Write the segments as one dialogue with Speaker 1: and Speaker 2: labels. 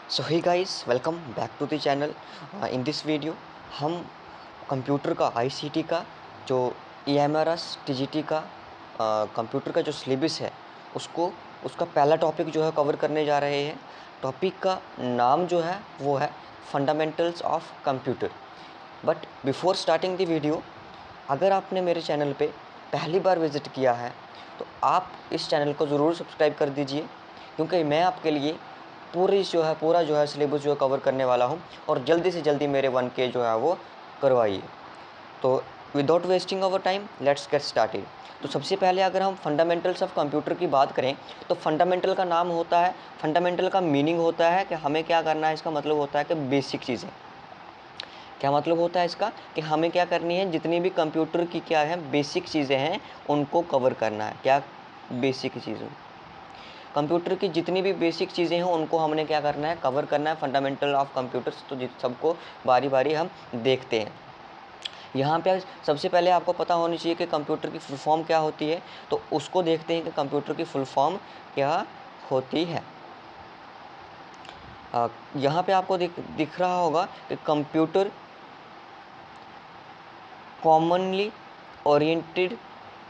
Speaker 1: So hey guys, welcome back to the channel. In this video हम computer का ICT का जो EMRS TGT का कंप्यूटर का जो सिलेबस है उसको उसका पहला टॉपिक जो है कवर करने जा रहे हैं। टॉपिक का नाम जो है वो है fundamentals of computer. But before starting the video, अगर आपने मेरे चैनल पे पहली बार विज़िट किया है तो आप इस चैनल को ज़रूर सब्सक्राइब कर दीजिए, क्योंकि मैं आपके लिए पूरा जो है सिलेबस जो है कवर करने वाला हूँ और जल्दी से जल्दी मेरे 1K जो है वो करवाइए। तो without wasting our time let's get started. तो सबसे पहले अगर हम फंडामेंटल्स ऑफ कंप्यूटर की बात करें तो फंडामेंटल का नाम होता है, फंडामेंटल का मीनिंग होता है कि हमें क्या करना है। इसका मतलब होता है कि बेसिक चीज़ें। क्या मतलब होता है इसका कि हमें क्या करनी है, जितनी भी कंप्यूटर की क्या है बेसिक चीज़ें हैं उनको कवर करना है। क्या बेसिक चीज़ें, कंप्यूटर की जितनी भी बेसिक चीज़ें हैं उनको हमने क्या करना है, कवर करना है। फंडामेंटल ऑफ कंप्यूटर्स, तो सबको बारी बारी हम देखते हैं। यहाँ पे सबसे पहले आपको पता होनी चाहिए कि कंप्यूटर की फुल फॉर्म क्या होती है, तो उसको देखते हैं कि कंप्यूटर की फुल फॉर्म क्या होती है। यहाँ पे आपको दिख रहा होगा कि computer commonly oriented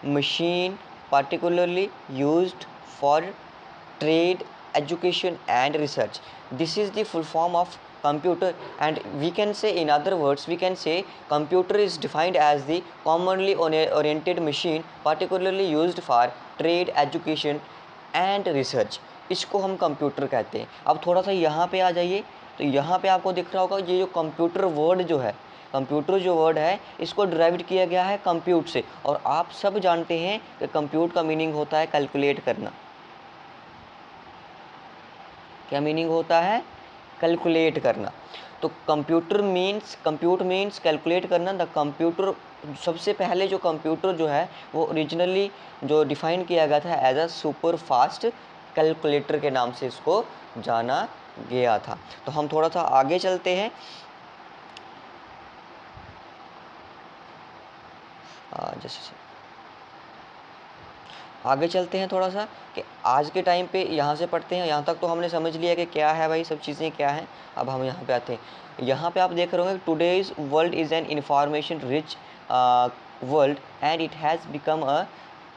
Speaker 1: machine particularly used for trade, education and research. This is the full form of computer, and we can say, in other words, we can say computer is defined as the commonly oriented machine particularly used for trade, education and research. इसको हम computer कहते हैं। अब थोड़ा सा यहाँ पे आ जाइए, तो यहाँ पे आपको दिख रहा होगा ये जो कंप्यूटर वर्ड जो है, कंप्यूटर जो वर्ड है इसको डिराइव्ड किया गया है कंप्यूट से। और आप सब जानते हैं कि कंप्यूट का मीनिंग होता है कैलकुलेट करना। क्या मीनिंग होता है? कैलकुलेट करना। तो कंप्यूट मीन्स कैलकुलेट करना। द कंप्यूटर, सबसे पहले जो कंप्यूटर जो है वो ओरिजिनली जो डिफाइन किया गया था as a super fast calculator के नाम से इसको जाना गया था। तो हम थोड़ा सा आगे चलते हैं। जैसे आगे चलते हैं थोड़ा सा कि आज के टाइम पे यहाँ से पढ़ते हैं। यहाँ तक तो हमने समझ लिया कि क्या है भाई, सब चीज़ें क्या हैं। अब हम यहाँ पे आते हैं। यहाँ पे आप देख रहे होंगे today's world is an information rich world and it has become a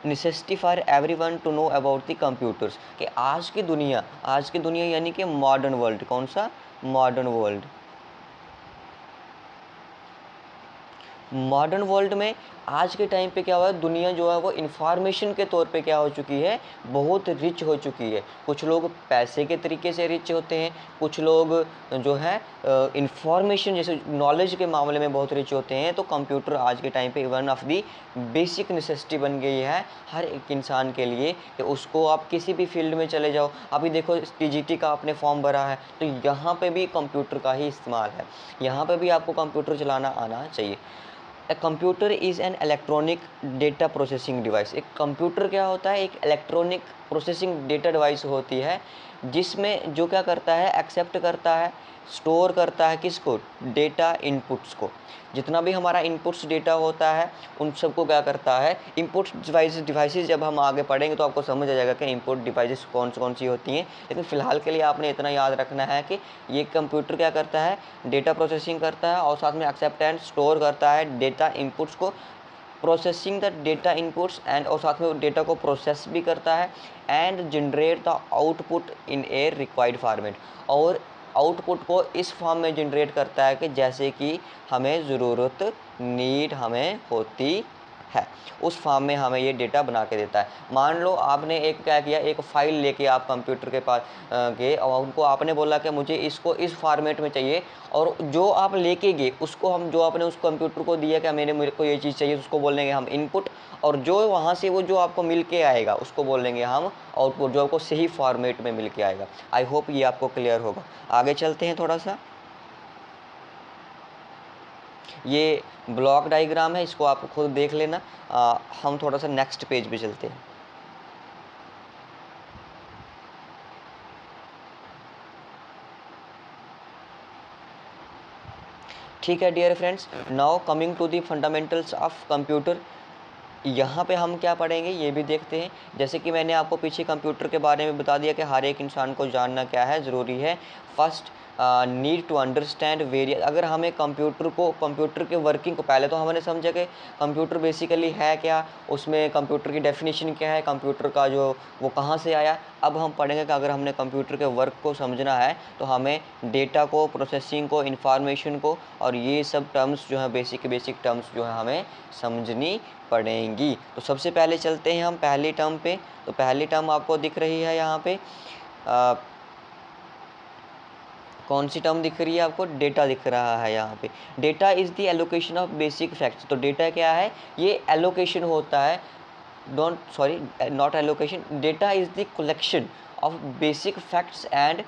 Speaker 1: necessity for everyone to know about the computers. कि आज की दुनिया यानी कि मॉडर्न वर्ल्ड। कौन सा? Modern world. मॉडर्न वर्ल्ड में आज के टाइम पे क्या हुआ है, दुनिया जो है वो इंफॉर्मेशन के तौर पे क्या हो चुकी है, बहुत रिच हो चुकी है। कुछ लोग पैसे के तरीके से रिच होते हैं, कुछ लोग जो है इंफॉर्मेशन जैसे नॉलेज के मामले में बहुत रिच होते हैं। तो कंप्यूटर आज के टाइम पे one of the basic necessity बन गई है हर एक इंसान के लिए कि उसको आप किसी भी फील्ड में चले जाओ। अभी देखो टीजीटी का आपने फॉर्म भरा है तो यहाँ पे भी कंप्यूटर का ही इस्तेमाल है, यहाँ पे भी आपको कंप्यूटर चलाना आना चाहिए। A computer is an electronic data processing device. एक कंप्यूटर क्या होता है, एक इलेक्ट्रॉनिक प्रोसेसिंग डेटा डिवाइस होती है जिसमें जो क्या करता है, एक्सेप्ट करता है, स्टोर करता है किसको, डेटा इनपुट्स को। जितना भी हमारा इनपुट्स डेटा होता है उन सबको क्या करता है, इनपुट्स डिवाइसेस जब हम आगे पढ़ेंगे तो आपको समझ आ जाएगा कि इनपुट डिवाइसेस कौन सी होती हैं। लेकिन फ़िलहाल के लिए आपने इतना याद रखना है कि ये कंप्यूटर क्या करता है, डेटा प्रोसेसिंग करता है और साथ में एक्सेप्ट एंड स्टोर करता है डेटा इनपुट्स को, processing the data inputs and, और साथ में डेटा को प्रोसेस भी करता है and generate the output in A required format. और आउटपुट को इस फॉर्म में जनरेट करता है कि जैसे कि हमें ज़रूरत, नीड हमें होती है, उस फॉर्म में हमें ये डेटा बना के देता है। मान लो आपने एक क्या किया, एक फ़ाइल लेके आप कंप्यूटर के पास गए और उनको आपने बोला कि मुझे इसको इस फॉर्मेट में चाहिए, और जो आप लेके गए उसको हम, जो आपने उस कंप्यूटर को दिया कि मेरे को ये चीज़ चाहिए, उसको बोलेंगे हम इनपुट, और जो वहाँ से वो जो आपको मिल के आएगा उसको बोलेंगे हम आउटपुट, जो आपको सही फॉर्मेट में मिल के आएगा। आई होप ये आपको क्लियर होगा। आगे चलते हैं थोड़ा सा। ये ब्लॉक डायग्राम है, इसको आप खुद देख लेना। हम थोड़ा सा नेक्स्ट पेज पे चलते हैं। ठीक है dear friends, now coming to the fundamentals of computer. यहाँ पे हम क्या पढ़ेंगे ये भी देखते हैं। जैसे कि मैंने आपको पीछे कंप्यूटर के बारे में बता दिया कि हर एक इंसान को जानना क्या है ज़रूरी है। First need to understand various, अगर हमें कंप्यूटर के वर्किंग को, पहले तो हमने समझा कि कंप्यूटर बेसिकली है क्या, उसमें कंप्यूटर की डेफिनेशन क्या है, कंप्यूटर का जो वो कहाँ से आया। अब हम पढ़ेंगे कि अगर हमने कंप्यूटर के वर्क को समझना है तो हमें डेटा को, प्रोसेसिंग को, इंफॉर्मेशन को और ये सब टर्म्स जो है बेसिक टर्म्स जो है हमें समझनी पड़ेंगी। तो सबसे पहले चलते हैं हम पहली टर्म पे। तो पहली टर्म आपको दिख रही है यहाँ पे, कौन सी टर्म दिख रही है आपको? डेटा दिख रहा है यहाँ पे। Data is the allocation of basic facts. तो डेटा क्या है? ये एलोकेशन होता है, not allocation, data is the collection of basic facts and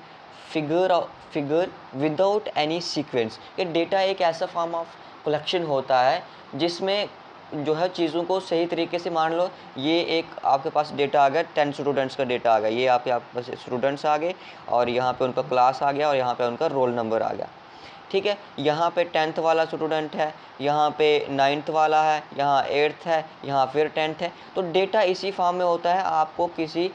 Speaker 1: figure without any sequence. ये डेटा एक ऐसा फॉर्म ऑफ कलेक्शन होता है जिसमें जो है चीज़ों को सही तरीके से, मान लो ये एक आपके पास डेटा आ गया, 10 स्टूडेंट्स का डेटा आ गया, ये आपके पास स्टूडेंट्स आ गए और यहाँ पे उनका क्लास आ गया और यहाँ पे उनका रोल नंबर आ गया। ठीक है, यहाँ पे 10th वाला स्टूडेंट है, यहाँ पे 9th वाला है, यहाँ 8th है, यहाँ फिर 10th है। तो डेटा इसी फॉर्म में होता है, आपको किसी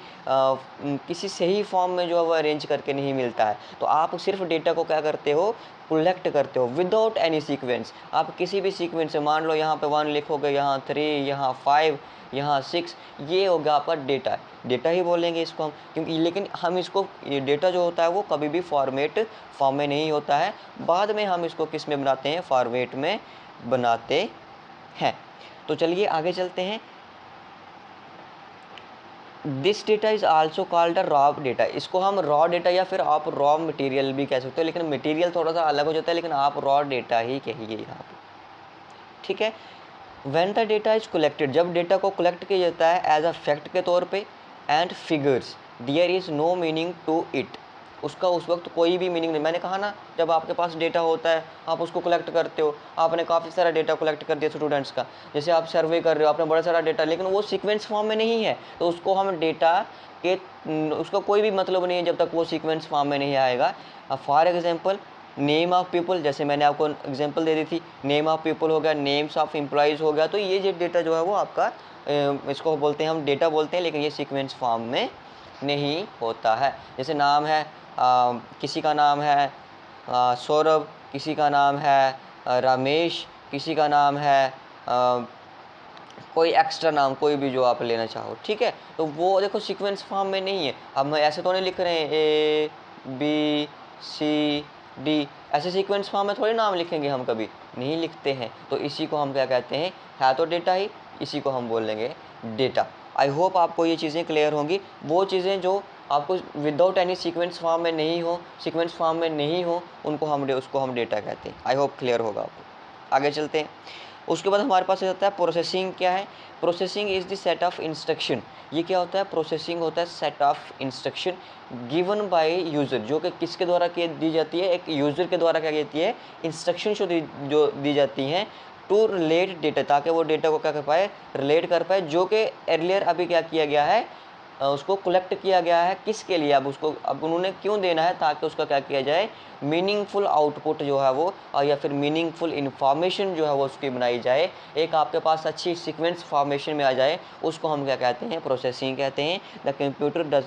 Speaker 1: सही फॉर्म में जो है वो अरेंज करके नहीं मिलता है। तो आप सिर्फ डेटा को क्या करते हो? कलेक्ट करते हो विदाउट एनी सीक्वेंस। आप किसी भी सीक्वेंस से, मान लो यहाँ पे 1 लिखोगे, यहाँ 3, यहाँ 5, यहाँ 6, ये होगा आपका डेटा। डेटा ही बोलेंगे इसको हम, क्योंकि लेकिन हम इसको, ये डेटा जो होता है वो कभी भी फॉर्म में नहीं होता है, बाद में हम इसको किस में बनाते हैं? फॉर्मेट में बनाते हैं। तो चलिए आगे चलते हैं। This data is also called a raw data. इसको हम रॉ डेटा या फिर आप रॉ मटेरियल भी कह सकते हो, लेकिन मटेरियल थोड़ा सा अलग हो जाता है, लेकिन आप रॉ डेटा ही कहिए यहाँ पे। ठीक है, when the data is collected, जब डेटा को कलेक्ट किया जाता है एज अ फैक्ट के तौर पे, and figures there is no meaning to it, उसका उस वक्त कोई भी मीनिंग नहीं। मैंने कहा ना, जब आपके पास डेटा होता है आप उसको कलेक्ट करते हो, आपने काफ़ी सारा डेटा कलेक्ट कर दिया स्टूडेंट्स का, जैसे आप सर्वे कर रहे हो, आपने बड़ा सारा डेटा, लेकिन वो सीक्वेंस फॉर्म में नहीं है, तो उसको हम डेटा के, उसका कोई भी मतलब नहीं है जब तक वो सीक्वेंस फॉर्म में नहीं आएगा। For example name of people, जैसे मैंने आपको एग्जांपल दे दी थी, नेम ऑफ पीपल हो गया, नेम्स ऑफ एम्प्लॉयज़ हो गया, तो ये जो डेटा जो है वो आपका, इसको बोलते हैं हम डेटा बोलते हैं, लेकिन ये सीक्वेंस फॉर्म में नहीं होता है। जैसे नाम है, किसी का नाम है सौरभ, किसी का नाम है रमेश, किसी का नाम है कोई एक्स्ट्रा नाम, कोई भी जो आप लेना चाहो। ठीक है, तो वो देखो सीक्वेंस फॉर्म में नहीं है। हम ऐसे तो नहीं लिख रहे हैं ABCD, ऐसे सीक्वेंस फॉर्म में थोड़ी नाम लिखेंगे, हम कभी नहीं लिखते हैं। तो इसी को हम क्या कहते हैं? है तो डेटा ही, इसी को हम बोलेंगे डेटा। आई होप आपको ये चीज़ें क्लियर होंगी। वो चीज़ें जो आपको विदाउट एनी सीक्वेंस फॉर्म में नहीं हो, उसको हम डेटा कहते हैं। आई होप क्लियर होगा आपको। आगे चलते हैं। उसके बाद हमारे पास आता है प्रोसेसिंग। क्या है? Processing is the set of instruction. ये क्या होता है? प्रोसेसिंग होता है set of instruction given by user, जो कि किसके द्वारा दी जाती है? एक यूज़र के द्वारा क्या कहती है? इंस्ट्रक्शन जो दी जाती हैं टू रिलेट डेटा, ताकि वो डेटा को क्या कर पाए? रिलेट कर पाए, जो कि अर्लियर अभी क्या किया गया है? उसको कलेक्ट किया गया है। किसके लिए? अब उन्होंने क्यों देना है? ताकि उसका क्या किया जाए? मीनिंगफुल आउटपुट जो है वो, या फिर मीनिंगफुल इन्फॉर्मेशन जो है वो उसकी बनाई जाए, एक आपके पास अच्छी सीक्वेंस फॉर्मेशन में आ जाए, उसको हम क्या कहते हैं? प्रोसेसिंग कहते हैं। The computer does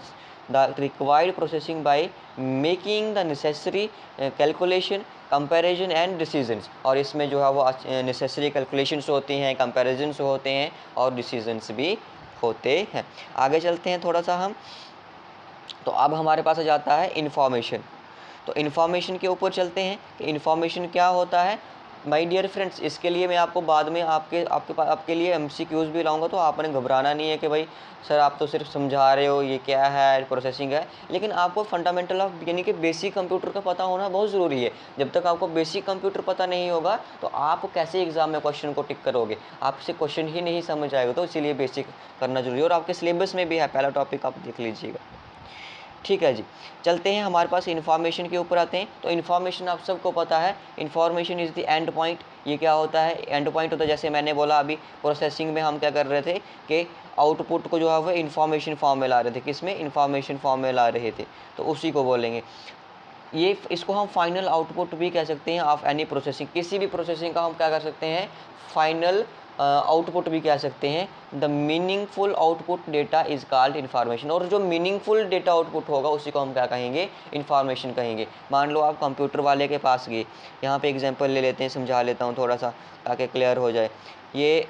Speaker 1: the required processing by making the necessary calculation, comparison and decisions. और इसमें जो है वो नेसेसरी कैलकुलेशंस होती हैं, कंपैरिजन्स होते हैं और डिसीजंस भी होते हैं। आगे चलते हैं थोड़ा सा हम। तो अब हमारे पास आ जाता है इन्फॉर्मेशन। तो इन्फॉर्मेशन के ऊपर चलते हैं कि इन्फॉर्मेशन क्या होता है। माय डियर फ्रेंड्स, इसके लिए मैं आपको बाद में आपके लिए MCQs भी लाऊंगा, तो आपने घबराना नहीं है कि भाई सर आप तो सिर्फ समझा रहे हो, ये क्या है, प्रोसेसिंग है। लेकिन आपको फंडामेंटल ऑफ, यानी कि बेसिक कंप्यूटर का पता होना बहुत ज़रूरी है। जब तक आपको बेसिक कंप्यूटर पता नहीं होगा तो आप कैसे एग्ज़ाम में क्वेश्चन को टिक करोगे? आपसे क्वेश्चन ही नहीं समझ आएगा। तो इसीलिए बेसिक करना जरूरी है, और आपके सिलेबस में भी है, पहला टॉपिक आप देख लीजिएगा। ठीक है जी, चलते हैं हमारे पास इन्फॉर्मेशन के ऊपर आते हैं। तो इन्फॉर्मेशन आप सबको पता है, information is the end point. ये क्या होता है? एंड पॉइंट होता है। जैसे मैंने बोला अभी प्रोसेसिंग में हम क्या कर रहे थे कि आउटपुट को जो है वो इन्फॉर्मेशन फॉर्म में ला रहे थे। किस में? इन्फॉर्मेशन फॉर्म में ला रहे थे, तो उसी को बोलेंगे। इसको हम फाइनल आउटपुट भी कह सकते हैं ऑफ एनी प्रोसेसिंग। किसी भी प्रोसेसिंग का हम क्या कर सकते हैं? फाइनल आउटपुट भी कह सकते हैं। The meaningful output data is called information. और जो मीनिंगफुल डेटा आउटपुट होगा उसी को हम क्या कहेंगे, इन्फॉर्मेशन कहेंगे। मान लो आप कंप्यूटर वाले के पास गए, यहाँ पे एग्जांपल ले लेते हैं, समझा लेता हूँ थोड़ा सा ताकि क्लियर हो जाए। ये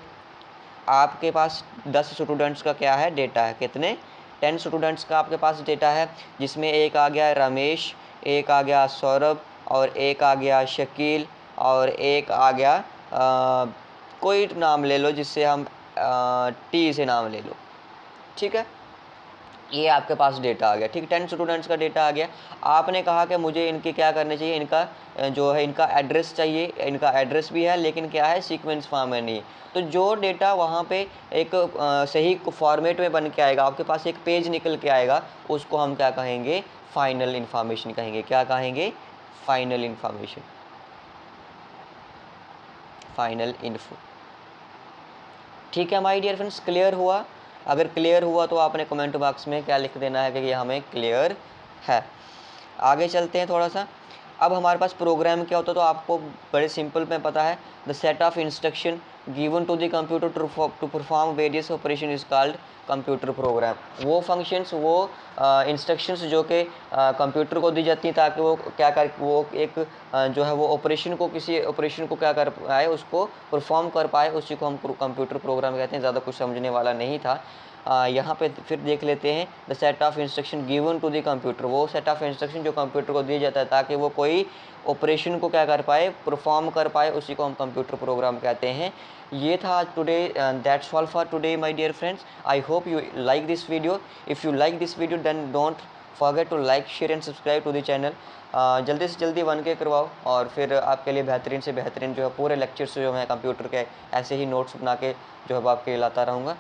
Speaker 1: आपके पास 10 स्टूडेंट्स का क्या है, डेटा है। कितने, 10 स्टूडेंट्स का आपके पास डेटा है, जिसमें एक आ गया रमेश, एक आ गया सौरभ, और एक आ गया शकील, और एक आ गया कोई नाम ले लो जिससे हम टी से नाम ले लो, ठीक है। ये आपके पास डेटा आ गया, ठीक, 10 स्टूडेंट्स का डेटा आ गया। आपने कहा कि मुझे इनके क्या करने चाहिए, इनका जो है इनका एड्रेस चाहिए। इनका एड्रेस भी है लेकिन क्या है, सीक्वेंस फॉर्म में नहीं। तो जो डेटा वहाँ पे एक सही फॉर्मेट में बन के आएगा, आपके पास एक पेज निकल के आएगा, उसको हम क्या कहेंगे, फाइनल इन्फॉर्मेशन कहेंगे। क्या कहेंगे, फाइनल इन्फॉर्मेशन, फाइनल इन्फो। ठीक है माय डियर फ्रेंड्स, क्लियर हुआ? अगर क्लियर हुआ तो आपने कमेंट बॉक्स में क्या लिख देना है कि ये हमें क्लियर है। आगे चलते हैं थोड़ा सा। अब हमारे पास प्रोग्राम क्या होता है, तो आपको बड़े सिंपल में पता है, the set of instruction given to the computer to perform various operation is called computer program. वो फंक्शंस, वो इंस्ट्रक्शंस जो कि कंप्यूटर को दी जाती हैं ताकि वो क्या कर, वो एक जो है वो ऑपरेशन को, किसी ऑपरेशन को क्या कर पाए, उसको परफॉर्म कर पाए, उसी को हम कंप्यूटर प्रोग्राम कहते हैं। ज़्यादा कुछ समझने वाला नहीं था। यहाँ पे फिर देख लेते हैं, the set of instruction given to the computer. वो सेट ऑफ इंस्ट्रक्शन जो कंप्यूटर को दिया जाता है ताकि वो कोई ऑपरेशन को क्या कर पाए, परफॉर्म कर पाए, उसी को हम कंप्यूटर प्रोग्राम कहते हैं। ये था आज today, that's all for today my dear friends. I hope you like this video. If you like this video then don't forget to like, share and subscribe to the channel. जल्दी से जल्दी 1K करवाओ, और फिर आपके लिए बेहतरीन से बेहतरीन जो है पूरे लेक्चर्स जो हैं कंप्यूटर के, ऐसे ही नोट्स बना के जो है आपके लिए लाता रहूँगा।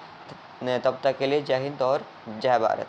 Speaker 1: तब तक के लिए जय हिंद और जय भारत।